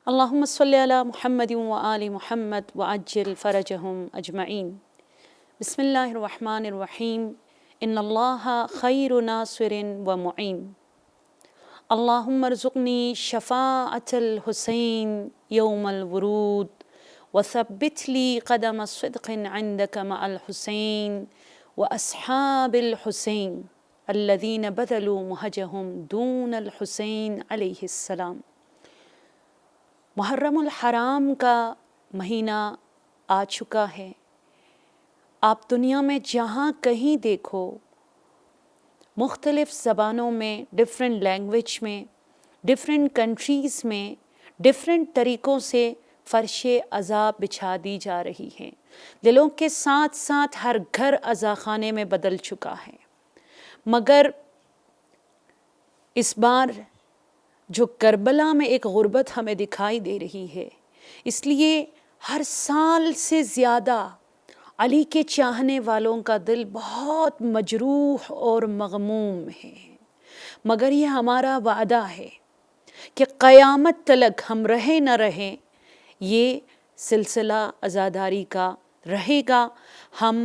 اللهم صل على محمد وآل محمد وعجل فرجهم أجمعين. بسم الله الرحمن الرحيم. إن الله خير ناصر ومعين. اللهم ارزقني شفاعة الحسين يوم الورود وثبت لي قدم صدق عندك مع الحسين وأصحاب الحسين الذين بذلوا مهجهم دون الحسين عليه السلام. محرم الحرام کا مہینہ آ چکا ہے. آپ دنیا میں جہاں کہیں دیکھو مختلف زبانوں میں، ڈفرینٹ لینگویج میں، ڈفرینٹ کنٹریز میں ڈفرینٹ طریقوں سے فرش عذاب بچھا دی جا رہی ہے. دلوں کے ساتھ ساتھ ہر گھر عزا خانے میں بدل چکا ہے. مگر اس بار جو کربلا میں ایک غربت ہمیں دکھائی دے رہی ہے، اس لیے ہر سال سے زیادہ علی کے چاہنے والوں کا دل بہت مجروح اور مغموم ہے. مگر یہ ہمارا وعدہ ہے کہ قیامت تلک ہم رہے نہ رہیں یہ سلسلہ عزاداری کا رہے گا. ہم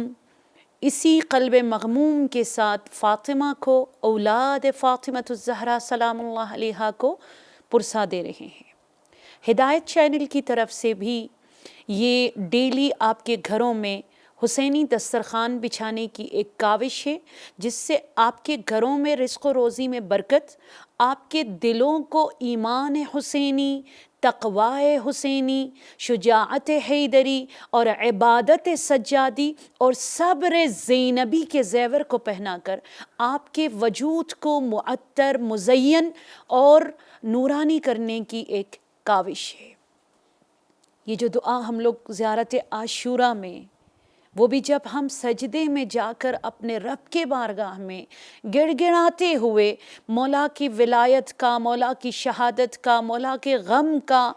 اسی قلب مغموم کے ساتھ فاطمہ کو، اولاد فاطمۃ الزہرا سلام اللہ علیہا کو پرسا دے رہے ہیں. ہدایت چینل کی طرف سے بھی یہ ڈیلی آپ کے گھروں میں حسینی دسترخوان بچھانے کی ایک کاوش ہے، جس سے آپ کے گھروں میں رزق و روزی میں برکت، آپ کے دلوں کو ایمان حسینی، تقوی حسینی، شجاعت حیدری اور عبادت سجادی اور صبر زینبی کے زیور کو پہنا کر آپ کے وجود کو معطر، مزین اور نورانی کرنے کی ایک کاوش ہے. یہ جو دعا ہم لوگ زیارت عاشورہ میں، وہ بھی جب ہم سجدے میں جا کر اپنے رب کے بارگاہ میں گڑ گڑاتے ہوئے مولا کی ولایت کا، مولا کی شہادت کا، مولا کے غم کا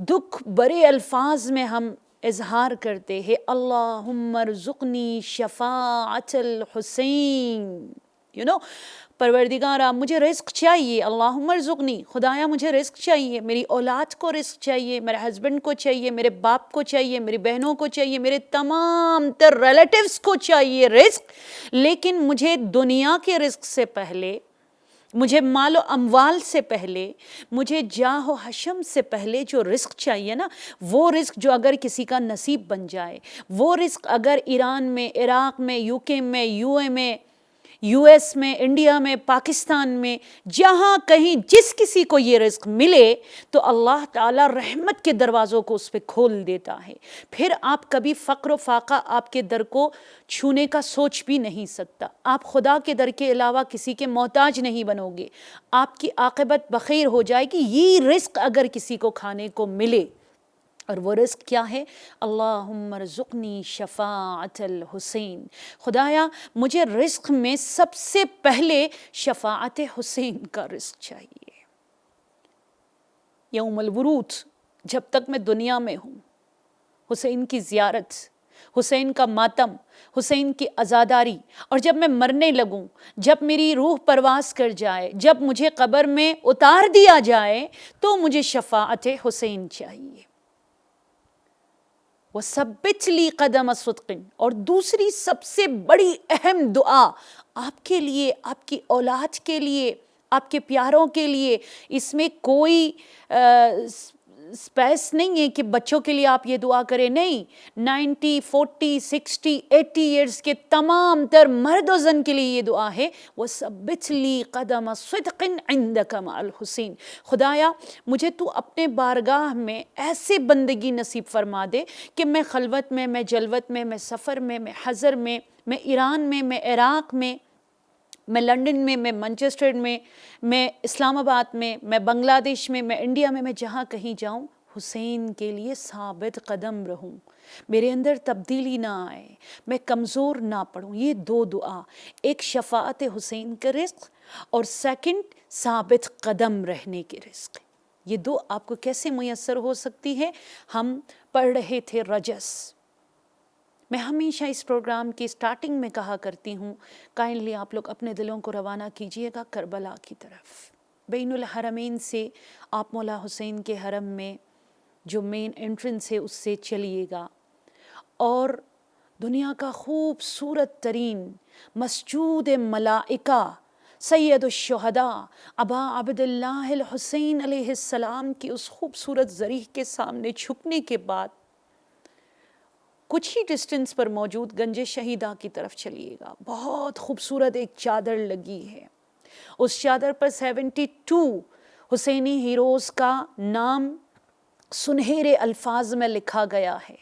دکھ برے الفاظ میں ہم اظہار کرتے ہیں، اللہم ارزقنی شفاعت الحسین. پروردگارا مجھے رزق چاہیے، اللہم ارزقنی، خدایا مجھے رزق چاہیے، میری اولاد کو رزق چاہیے، میرے ہسبینڈ کو چاہیے، میرے باپ کو چاہیے، میری بہنوں کو چاہیے، میرے تمام تر ریلیٹیوز کو چاہیے رزق. لیکن مجھے دنیا کے رزق سے پہلے، مجھے مال و اموال سے پہلے، مجھے جاہ و حشم سے پہلے جو رزق چاہیے نا، وہ رزق جو اگر کسی کا نصیب بن جائے، وہ رزق اگر ایران میں، عراق میں، یو کے میں، یو اے میں، یو ایس میں، انڈیا میں، پاکستان میں، جہاں کہیں جس کسی کو یہ رزق ملے تو اللہ تعالیٰ رحمت کے دروازوں کو اس پہ کھول دیتا ہے. پھر آپ کبھی فقر و فاقہ آپ کے در کو چھونے کا سوچ بھی نہیں سکتا. آپ خدا کے در کے علاوہ کسی کے محتاج نہیں بنو گے. آپ کی عاقبت بخیر ہو جائے گی یہ رزق اگر کسی کو کھانے کو ملے. اور وہ رزق کیا ہے؟ اللہم ارزقنی شفاعت الحسین. خدایا مجھے رزق میں سب سے پہلے شفاعت حسین کا رزق چاہیے. یوم الورود، جب تک میں دنیا میں ہوں، حسین کی زیارت، حسین کا ماتم، حسین کی عزاداری، اور جب میں مرنے لگوں، جب میری روح پرواز کر جائے، جب مجھے قبر میں اتار دیا جائے تو مجھے شفاعت حسین چاہیے. وَثَبِّتْ لِي قَدَمَ صِدْقٍ. اور دوسری سب سے بڑی اہم دعا آپ کے لیے، آپ کی اولاد کے لیے، آپ کے پیاروں کے لیے، اس میں کوئی اسپیس نہیں ہے کہ بچوں کے لیے آپ یہ دعا کریں، نہیں، 90 40 60 80 ایئرس کے تمام تر مرد و زن کے لیے یہ دعا ہے، وَثَبِّتْ لِي قَدَمَ صِدْقٍ عِنْدَكَ مَعَ الْحُسَيْن، خدایا مجھے تو اپنے بارگاہ میں ایسے بندگی نصیب فرما دے کہ میں خلوت میں جلوت میں سفر میں حضر میں ایران میں عراق میں لنڈن میں مانچسٹر میں اسلام آباد میں بنگلہ دیش میں انڈیا میں جہاں کہیں جاؤں، حسین کے لیے ثابت قدم رہوں، میرے اندر تبدیلی نہ آئے، میں کمزور نہ پڑوں۔ یہ دو دعا، ایک شفاعت حسین کا رزق اور سیکنڈ ثابت قدم رہنے کے رزق، یہ دو آپ کو کیسے میسر ہو سکتی ہے؟ ہم پڑھ رہے تھے رجس، میں ہمیشہ اس پروگرام کی سٹارٹنگ میں کہا کرتی ہوں، کائنڈلی آپ لوگ اپنے دلوں کو روانہ کیجئے گا کربلا کی طرف، بین الحرمین سے آپ مولا حسین کے حرم میں جو مین انٹرنس ہے اس سے چلیے گا، اور دنیا کا خوبصورت ترین مسجود ملائکہ سید الشہداء ابا عبداللہ الحسین علیہ السلام کی اس خوبصورت ضریح کے سامنے جھکنے کے بعد کچھ ہی ڈسٹنس پر موجود گنج شہیدہ کی طرف چلیے گا، بہت خوبصورت ایک چادر لگی ہے، اس چادر پر 72 حسینی ہیروز کا نام سنہرے الفاظ میں لکھا گیا ہے۔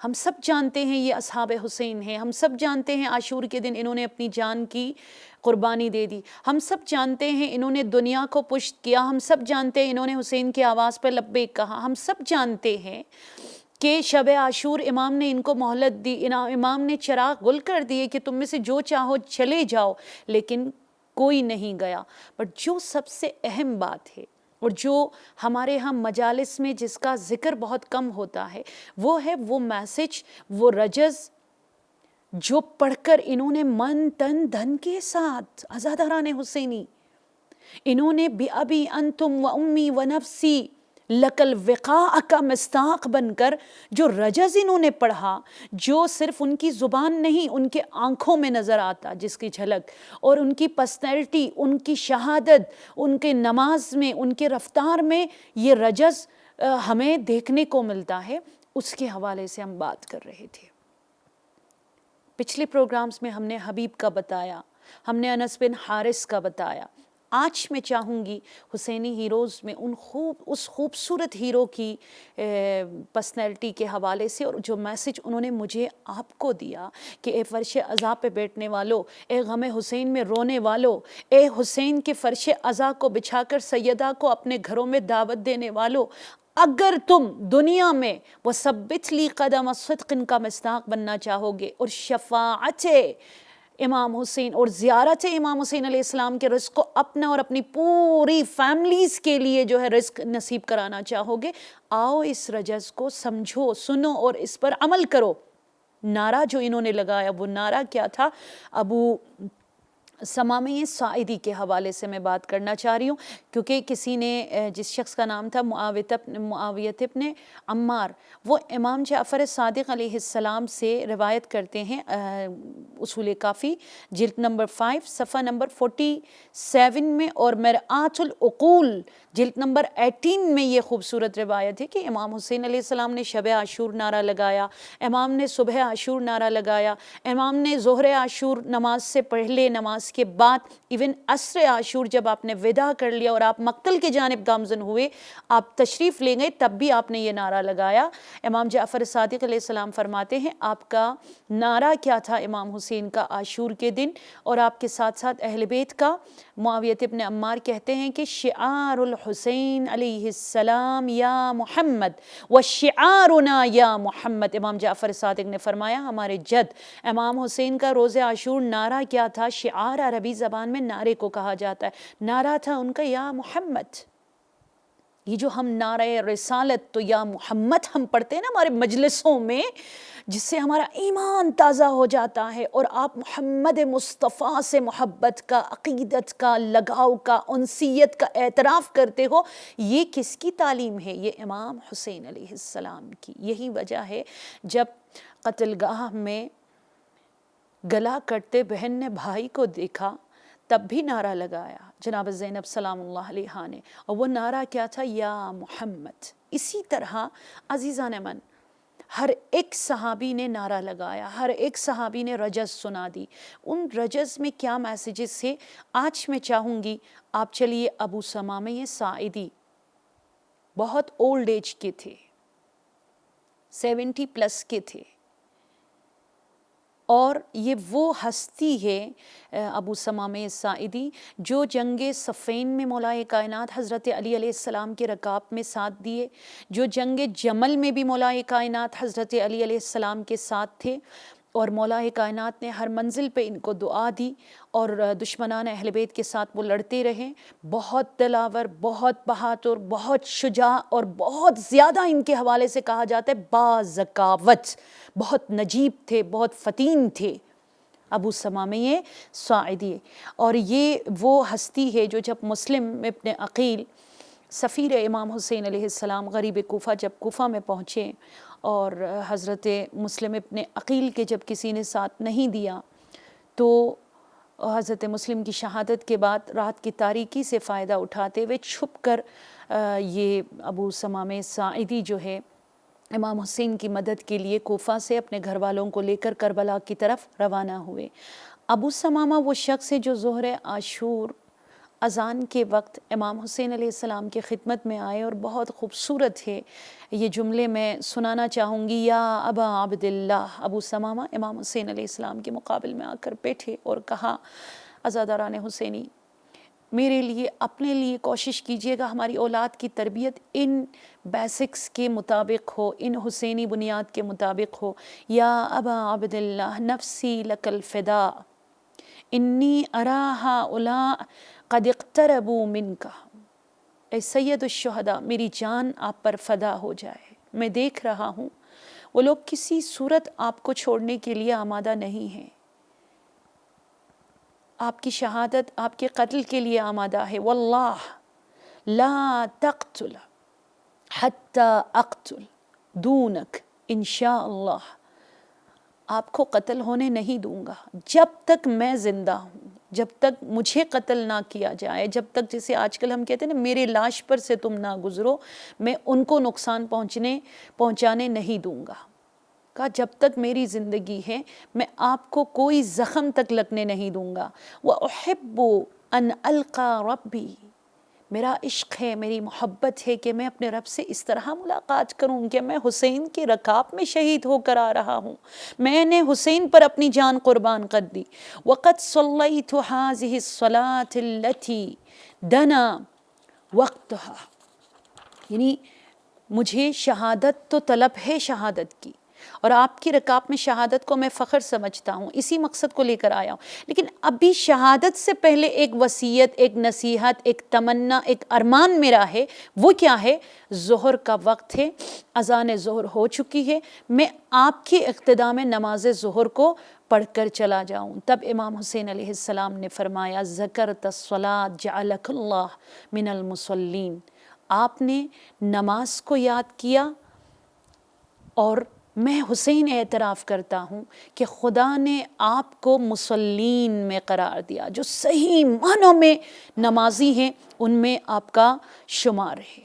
ہم سب جانتے ہیں یہ اصحاب حسین ہیں، ہم سب جانتے ہیں عاشور کے دن انہوں نے اپنی جان کی قربانی دے دی، ہم سب جانتے ہیں انہوں نے دنیا کو پشت کیا، ہم سب جانتے ہیں انہوں نے حسین کی آواز پر لبیک کہا، ہم سب جانتے ہیں کہ شب عاشور امام نے ان کو مہلت دی، امام نے چراغ گل کر دیے کہ تم میں سے جو چاہو چلے جاؤ، لیکن کوئی نہیں گیا۔ بٹ جو سب سے اہم بات ہے اور جو ہمارے ہاں مجالس میں جس کا ذکر بہت کم ہوتا ہے، وہ ہے وہ میسج، وہ رجز جو پڑھ کر انہوں نے من تن دھن کے ساتھ عزاداران حسینی، انہوں نے بِأَبِي أَنْتُمْ وَأُمِّي وَنَفْسِي لَكَ الْوِقَاءَ کا مصداق بن کر جو رجز انہوں نے پڑھا، جو صرف ان کی زبان نہیں ان کے آنکھوں میں نظر آتا جس کی جھلک، اور ان کی پرسنالٹی، ان کی شہادت، ان کے نماز میں، ان کے رفتار میں یہ رجز ہمیں دیکھنے کو ملتا ہے، اس کے حوالے سے ہم بات کر رہے تھے۔ پچھلے پروگرامز میں ہم نے حبیب کا بتایا، ہم نے انس بن حارث کا بتایا، آج میں چاہوں گی حسینی ہیروز میں اس خوبصورت ہیرو کی پرسنالٹی کے حوالے سے، اور جو میسج انہوں نے مجھے آپ کو دیا کہ اے فرش عزا پہ بیٹھنے والو، اے غم حسین میں رونے والو، اے حسین کے فرش عزا کو بچھا کر سیدہ کو اپنے گھروں میں دعوت دینے والو، اگر تم دنیا میں وَثَبِّتْ لِي قَدَمَ صِدْقٍ کا مصداق بننا چاہو گے اور شفاعت امام حسین اور زیارت امام حسین علیہ السلام کے رزق کو اپنا اور اپنی پوری فیملیز کے لیے جو ہے رزق نصیب کرانا چاہو گے، آؤ اس رجز کو سمجھو، سنو اور اس پر عمل کرو۔ نعرہ جو انہوں نے لگایا وہ نعرہ کیا تھا؟ ابو ثمامہ ساعدی کے حوالے سے میں بات کرنا چاہ رہی ہوں، کیونکہ کسی نے جس شخص کا نام تھا معاویہ ابن عمار، وہ امام جعفر صادق علیہ السلام سے روایت کرتے ہیں، اصول کافی جلد نمبر 5 صفحہ نمبر 47 میں، اور مرآت العقول جلد نمبر 18 میں یہ خوبصورت روایت ہے کہ امام حسین علیہ السلام نے شب عاشور نعرہ لگایا، امام نے صبح عاشور نعرہ لگایا، امام نے ظہر عاشور نماز سے پہلے، نماز کے بعد، ایون عصر عاشور جب آپ نے وداع کر لیا اور آپ مقتل کے جانب گامزن ہوئے، آپ تشریف لے گئے، تب بھی آپ نے یہ نعرہ لگایا۔ امام جعفر صادق علیہ السلام فرماتے ہیں آپ کا نعرہ کیا تھا امام حسین کا عاشور کے دن، اور آپ کے ساتھ ساتھ اہل بیت کا؟ معاویہ ابن عمار کہتے ہیں کہ شعار الحسین علیہ السلام یا محمد وشعارنا یا محمد، امام جعفر صادق نے فرمایا ہمارے جد امام حسین کا روز عاشور نعرہ کیا تھا؟ شعار عربی زبان میں نعرے کو کہا جاتا ہے، نعرہ تھا ان کا یا محمد۔ یہ جو ہم نعرہ رسالت تو یا محمد ہم پڑھتے ہیں نا ہمارے مجلسوں میں، جس سے ہمارا ایمان تازہ ہو جاتا ہے، اور آپ محمد مصطفیٰ سے محبت کا، عقیدت کا، لگاؤ کا، انسیت کا اعتراف کرتے ہو، یہ کس کی تعلیم ہے؟ یہ امام حسین علیہ السلام کی۔ یہی وجہ ہے جب قتل گاہ میں گلا کٹتے بہن نے بھائی کو دیکھا، تب بھی نعرہ لگایا جناب زینب سلام اللہ علیہا نے، اور وہ نعرہ کیا تھا؟ یا محمد۔ اسی طرح عزیزان من ہر ایک صحابی نے نعرہ لگایا، ہر ایک صحابی نے رجز سنا دی۔ ان رجز میں کیا میسیجز تھے؟ آج میں چاہوں گی آپ چلیے ابو ثمامہ ساعدی، بہت اولڈ ایج کے تھے، 70+ کے تھے، اور یہ وہ ہستی ہے ابو ثمامہ ساعدی جو جنگ صفین میں مولائے کائنات حضرت علی علیہ السلام کے رکاب میں ساتھ دیے، جو جنگ جمل میں بھی مولائے کائنات حضرت علی علیہ السلام کے ساتھ تھے، اور مولائے کائنات نے ہر منزل پہ ان کو دعا دی، اور دشمنان اہل بیت کے ساتھ وہ لڑتے رہے۔ بہت دلاور، بہت بہادر، بہت شجاع، اور بہت زیادہ ان کے حوالے سے کہا جاتا ہے باذکاوت، بہت نجیب تھے، بہت فتین تھے ابو ثمامہ ساعدی۔ اور یہ وہ ہستی ہے جو جب مسلم ابن عقیل سفیر امام حسین علیہ السلام غریب کوفہ جب کوفہ میں پہنچے، اور حضرت مسلم ابن عقیل کے جب کسی نے ساتھ نہیں دیا، تو حضرت مسلم کی شہادت کے بعد رات کی تاریکی سے فائدہ اٹھاتے ہوئے چھپ کر یہ ابو ثمامہ ساعدی جو ہے امام حسین کی مدد کے لیے کوفہ سے اپنے گھر والوں کو لے کر کربلا کی طرف روانہ ہوئے۔ ابو ثمامہ وہ شخص ہے جو ظہر عاشور اذان کے وقت امام حسین علیہ السلام کی خدمت میں آئے، اور بہت خوبصورت ہے یہ جملے میں سنانا چاہوں گی۔ یا ابا عبداللہ، ابو ثمامہ امام حسین علیہ السلام کے مقابل میں آ کر بیٹھے اور کہا، عزاداران حسینی، میرے لیے اپنے لیے کوشش کیجئے گا ہماری اولاد کی تربیت ان بیسکس کے مطابق ہو، ان حسینی بنیاد کے مطابق ہو۔ یا ابا عبداللہ نفسی لک الفدا انی ارا ہؤلاء قد اقتربوا منک، اے سید الشہداء میری جان آپ پر فدا ہو جائے، میں دیکھ رہا ہوں وہ لوگ کسی صورت آپ کو چھوڑنے کے لیے آمادہ نہیں ہیں، آپ کی شہادت، آپ کے قتل کے لیے آمادہ ہے۔ واللہ لا تقتل حتی اقتل دونک انشاءاللہ، آپ کو قتل ہونے نہیں دوں گا جب تک میں زندہ ہوں، جب تک مجھے قتل نہ کیا جائے، جب تک جسے آج کل ہم کہتے ہیں نا میرے لاش پر سے تم نہ گزرو، میں ان کو نقصان پہنچانے نہیں دوں گا۔ کہا جب تک میری زندگی ہے میں آپ کو کوئی زخم تک لگنے نہیں دوں گا۔ وَأُحِبُّ أَنْ أَلْقَى رَبِّي، میرا عشق ہے، میری محبت ہے کہ میں اپنے رب سے اس طرح ملاقات کروں کہ میں حسین کے رکاب میں شہید ہو کر آ رہا ہوں، میں نے حسین پر اپنی جان قربان کر دی۔ وَقَدْ صَلَّيْتُ هَذِهِ الصَّلَاةِ الَّتِي دَنَا وَقْتُهَا، یعنی مجھے شہادت تو طلب ہے شہادت کی، اور آپ کی رکاب میں شہادت کو میں فخر سمجھتا ہوں، اسی مقصد کو لے کر آیا ہوں، لیکن ابھی شہادت سے پہلے ایک وصیت، ایک نصیحت، ایک تمنا، ایک ارمان میرا ہے۔ وہ کیا ہے؟ ظہر کا وقت ہے، اذان ظہر ہو چکی ہے، میں آپ کے اقتداء میں نماز ظہر کو پڑھ کر چلا جاؤں۔ تب امام حسین علیہ السلام نے فرمایا، ذکرت الصلاۃ جعلک اللہ من المصلین، آپ نے نماز کو یاد کیا، اور میں حسین اعتراف کرتا ہوں کہ خدا نے آپ کو مصلین میں قرار دیا، جو صحیح معنوں میں نمازی ہیں ان میں آپ کا شمار ہے۔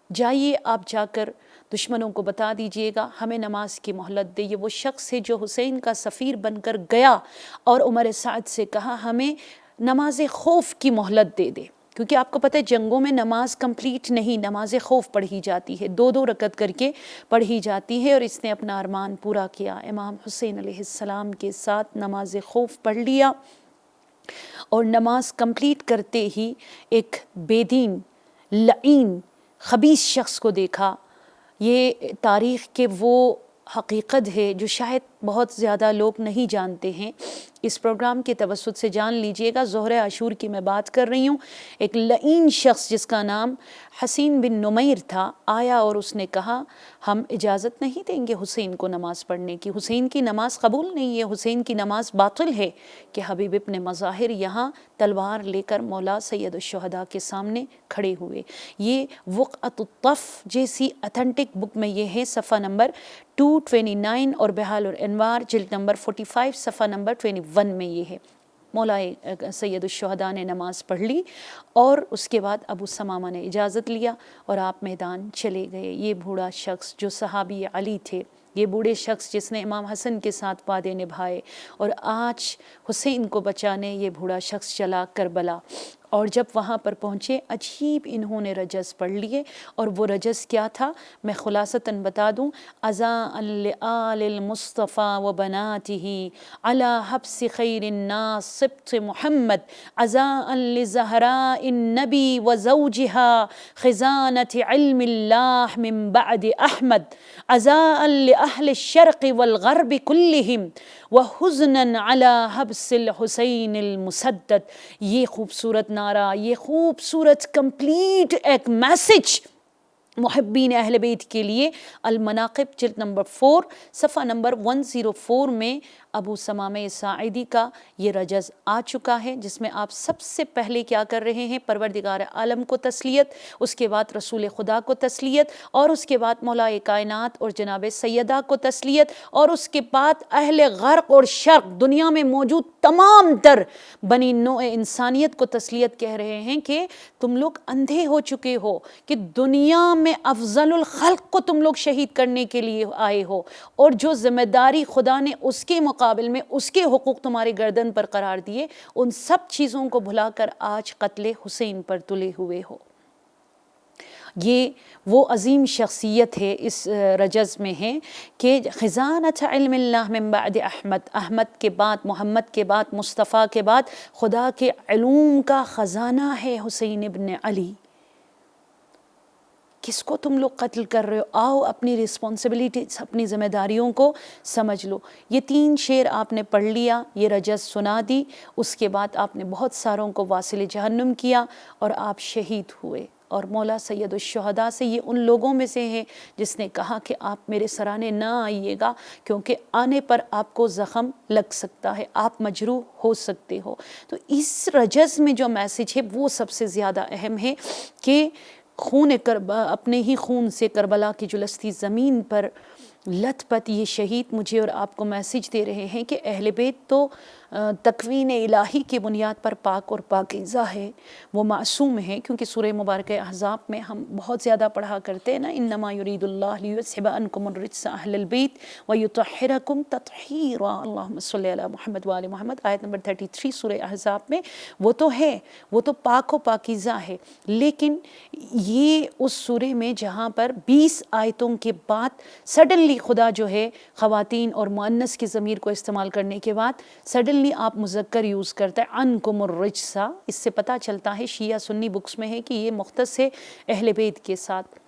جائیے آپ جا کر دشمنوں کو بتا دیجئے گا ہمیں نماز کی مہلت دے۔ یہ وہ شخص ہے جو حسین کا سفیر بن کر گیا اور عمر سعد سے کہا ہمیں نماز خوف کی مہلت دے دے، کیونکہ آپ کو پتہ ہے جنگوں میں نماز کمپلیٹ نہیں، نماز خوف پڑھی جاتی ہے، 2 رکعت کر کے پڑھی جاتی ہے، اور اس نے اپنا ارمان پورا کیا۔ امام حسین علیہ السلام کے ساتھ نماز خوف پڑھ لیا، اور نماز کمپلیٹ کرتے ہی ایک بے دین، لعین، خبیث شخص کو دیکھا۔ یہ تاریخ کے وہ حقیقت ہے جو شاید بہت زیادہ لوگ نہیں جانتے ہیں، اس پروگرام کے توسط سے جان لیجئے گا۔ ظہر عاشور کی میں بات کر رہی ہوں۔ ایک لعین شخص جس کا نام حسین بن نمیر تھا آیا اور اس نے کہا ہم اجازت نہیں دیں گے حسین کو نماز پڑھنے کی، حسین کی نماز قبول نہیں ہے، حسین کی نماز باطل ہے، کہ حبیب ابن مظاہر یہاں تلوار لے کر مولا سید الشہداء کے سامنے کھڑے ہوئے۔ یہ وقعۃ الطف جیسی اتھینٹک بک میں یہ ہے، صفحہ نمبر 229، اور بحال الانوار جلد نمبر 45 صفحہ نمبر 21 میں یہ ہے۔ مولا سید الشہداء نے نماز پڑھ لی اور اس کے بعد ابو ثمامہ نے اجازت لیا اور آپ میدان چلے گئے۔ یہ بوڑھا شخص جو صحابی علی تھے، یہ بوڑھے شخص جس نے امام حسن کے ساتھ وعدے نبھائے، اور آج حسین کو بچانے یہ بوڑھا شخص چلا کربلا، اور جب وہاں پر پہنچے عجیب انہوں نے رجز پڑھ لیے، اور وہ رجز کیا تھا میں خلاصتاً بتا دوں: عزاء لآل المصطفیٰ و بناتہ علی حبس خیر الناس سبط محمد، عزاء لزہراء النبی و زوجہا خزانۃ علم اللہ من بعد احمد، عزاء لأہل الشرق والغرب کلہم وحزنا علی حبس الحسین المسدد۔ یہ خوبصورت نعرہ، یہ خوبصورت کمپلیٹ ایک میسج محبین اہل بیت کے لیے، المناقب جلد نمبر 4 صفحہ نمبر 104 میں ابو ثمامہ ساعدی کا یہ رجز آ چکا ہے، جس میں آپ سب سے پہلے کیا کر رہے ہیں؟ پروردگار عالم کو تسلیت، اس کے بعد رسول خدا کو تسلیت، اور اس کے بعد مولا کائنات اور جناب سیدہ کو تسلیت، اور اس کے بعد اہل غرق اور شرق دنیا میں موجود تمام تر بنی نوع انسانیت کو تسلیت کہہ رہے ہیں کہ تم لوگ اندھے ہو چکے ہو کہ دنیا میں افضل الخلق کو تم لوگ شہید کرنے کے لیے آئے ہو، اور جو ذمہ داری خدا نے اس کے مقابل میں اس کے حقوق تمہارے گردن پر قرار دیے، ان سب چیزوں کو بھلا کر آج قتل حسین پر تلے ہوئے ہو۔ یہ وہ عظیم شخصیت ہے اس رجز میں ہے کہ خزانۃ علم اللہ من بعد احمد، احمد کے بعد، محمد کے بعد، مصطفیٰ کے بعد خدا کے علوم کا خزانہ ہے حسین ابن علی۔ کس کو تم لوگ قتل کر رہے ہو؟ آؤ اپنی رسپانسبلٹیز، اپنی ذمہ داریوں کو سمجھ لو۔ یہ 3 شعر آپ نے پڑھ لیا، یہ رجز سنا دی، اس کے بعد آپ نے بہت ساروں کو واصل جہنم کیا اور آپ شہید ہوئے۔ اور مولا سید الشہداء سے یہ ان لوگوں میں سے ہے جس نے کہا کہ آپ میرے سرانے نہ آئیے گا، کیونکہ آنے پر آپ کو زخم لگ سکتا ہے، آپ مجروح ہو سکتے ہو۔ تو اس رجز میں جو میسج ہے وہ سب سے زیادہ اہم ہے کہ اپنے ہی خون سے کربلا کی جلستی زمین پر لت پت یہ شہید مجھے اور آپ کو میسج دے رہے ہیں کہ اہل بیت تو تکوین الہی کی بنیاد پر پاک اور پاکیزہ ہے، وہ معصوم ہے، کیونکہ سورہ مبارکہ احزاب میں ہم بہت زیادہ پڑھا کرتے ہیں نا، انما یرید اللہ لیذھب عنکم الرجس اہل البیت ویطہرکم تطہیرا، اللہم صلی علی محمد وآل محمد، آیت نمبر 33 سورہ احزاب میں۔ وہ تو ہے، وہ تو پاک و پاکیزہ ہے، لیکن یہ اس سورہ میں جہاں پر 20 آیتوں کے بعد سڈنلی خدا جو ہے خواتین اور مؤنث کی ضمیر کو استعمال کرنے کے بعد سڈنلی آپ مذکر یوز کرتا ہے، عنکم الرجسا۔ اس سے پتہ چلتا ہے شیعہ سنی بکس میں ہے کہ یہ مختص ہے اہل بیت کے ساتھ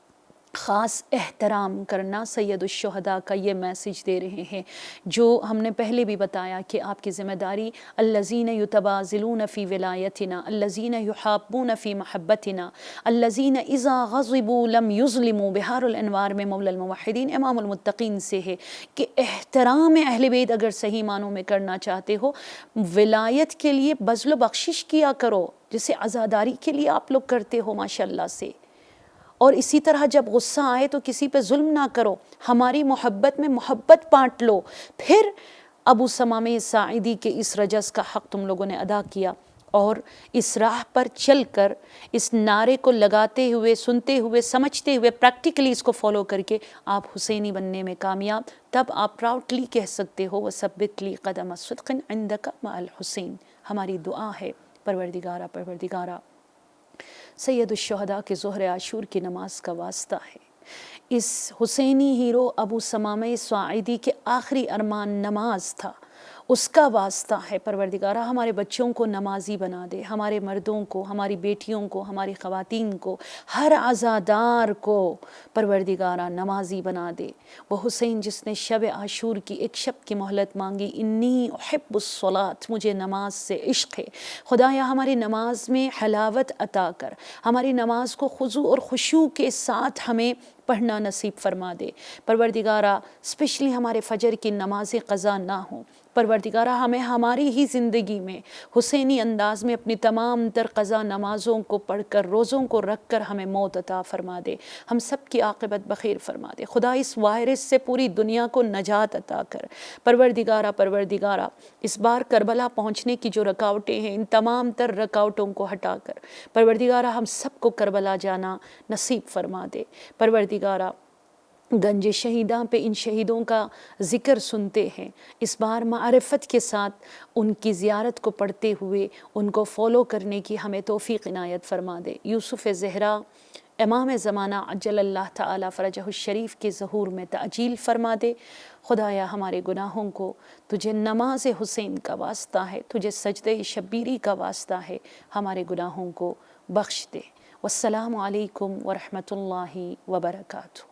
خاص احترام کرنا۔ سید الشہداء کا یہ میسج دے رہے ہیں جو ہم نے پہلے بھی بتایا کہ آپ کی ذمہ داری الذین یتبازلون فی ولایتنا، الذین یحابون فی محبتنا، الذین اذا غضبوا لم یظلموا، بہار الانوار میں مولا الموحدین امام المتقین سے ہے کہ احترام اہل بیت اگر صحیح معنوں میں کرنا چاہتے ہو، ولایت کے لیے بذل و بخشش کیا کرو جسے عزاداری کے لیے آپ لوگ کرتے ہو ماشاءاللہ سے، اور اسی طرح جب غصہ آئے تو کسی پہ ظلم نہ کرو، ہماری محبت میں محبت بانٹ لو۔ پھر ابو ثمامہ ساعدی کے اس رجز کا حق تم لوگوں نے ادا کیا، اور اس راہ پر چل کر اس نعرے کو لگاتے ہوئے، سنتے ہوئے، سمجھتے ہوئے، پریکٹیکلی اس کو فالو کر کے آپ حسینی بننے میں کامیاب، تب آپ پراؤڈلی کہہ سکتے ہو وَثَبِّتْ لِي قَدَمَ صِدْقٍ عِنْدَكَ مَعَ الْحُسَيْن۔ ہماری دعا ہے پروردگارہ سید الشہداء کے ظہر عاشور کی نماز کا واسطہ ہے، اس حسینی ہیرو ابو ثمامہ ساعدی کے آخری ارمان نماز تھا، اس کا واسطہ ہے پروردگارہ ہمارے بچوں کو نمازی بنا دے، ہمارے مردوں کو، ہماری بیٹیوں کو، ہماری خواتین کو، ہر عزادار کو پروردگارہ نمازی بنا دے۔ وہ حسین جس نے شب عاشور کی ایک شب کی مہلت مانگی، انی احب الصلاۃ، مجھے نماز سے عشق ہے، خدایا ہماری نماز میں حلاوت عطا کر، ہماری نماز کو خضوع اور خشوع کے ساتھ ہمیں پڑھنا نصیب فرما دے۔ پروردگارہ اسپیشلی ہمارے فجر کی نمازیں قضا نہ ہوں، پروردگارہ ہمیں ہماری ہی زندگی میں حسینی انداز میں اپنی تمام تر قضا نمازوں کو پڑھ کر، روزوں کو رکھ کر ہمیں موت عطا فرما دے، ہم سب کی عاقبت بخیر فرما دے۔ خدا اس وائرس سے پوری دنیا کو نجات عطا کر۔ پروردگارہ اس بار کربلا پہنچنے کی جو رکاوٹیں ہیں، ان تمام تر رکاوٹوں کو ہٹا کر پروردگارہ ہم سب کو کربلا جانا نصیب فرما دے۔ پروردگارہ گنج شہیداں پہ ان شہیدوں کا ذکر سنتے ہیں، اس بار معرفت کے ساتھ ان کی زیارت کو پڑھتے ہوئے ان کو فالو کرنے کی ہمیں توفیق عنایت فرما دے۔ یوسف زہرا امام زمانہ عجل اللہ تعالی فرجہ الشریف کے ظہور میں تعجیل فرما دے۔ خدایا ہمارے گناہوں کو تجھے نماز حسین کا واسطہ ہے، تجھے سجدہ شبیری کا واسطہ ہے، ہمارے گناہوں کو بخش دے۔ والسلام علیکم ورحمۃ اللہ وبرکاتہ۔